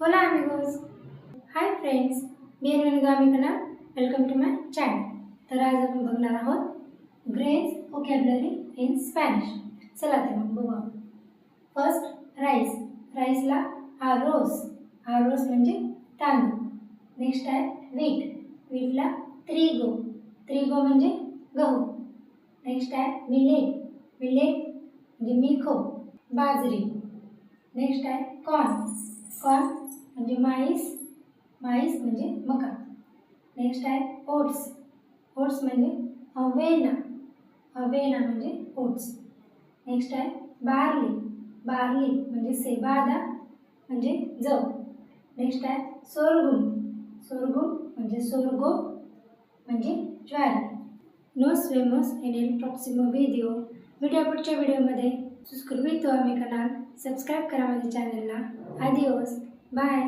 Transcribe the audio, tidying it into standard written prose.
Hola amigos, hi friends, bienvenido a mi canal. Welcome to my channel. तर आज आपण बघणार आहोत ग्रेज व्होकॅब्युलरी इन स्पॅनिश. चला तर मग बघू. First rice. राईसला आरोस. आरोस म्हणजे तांदूळ. नेक्स्ट आहे व्हीट. व्हीटला त्रिगो. त्रिगो म्हणजे गहू. नेक्स्ट आहे मिलेट. मिलेट म्हणजे मिखो, बाजरी. नेक्स्ट आहे कॉर्न. कॉर्न म्हणजे माईस. माईस म्हणजे मका. नेक्स्ट आहे ओट्स. ओट्स म्हणजे अवेना. अवेना म्हणजे ओट्स. नेक्स्ट आहे बार्ली. बार्ली म्हणजे सेबादा म्हणजे जव. नेक्स्ट आहे सोरगुम. सोरगुम म्हणजे सोरगो म्हणजे ज्वारी. Nos vemos en el próximo video. भेटूया पुढच्या व्हिडिओमध्ये. सबस्क्राईब करा माझ्या चॅनलला. Adiós. बाय.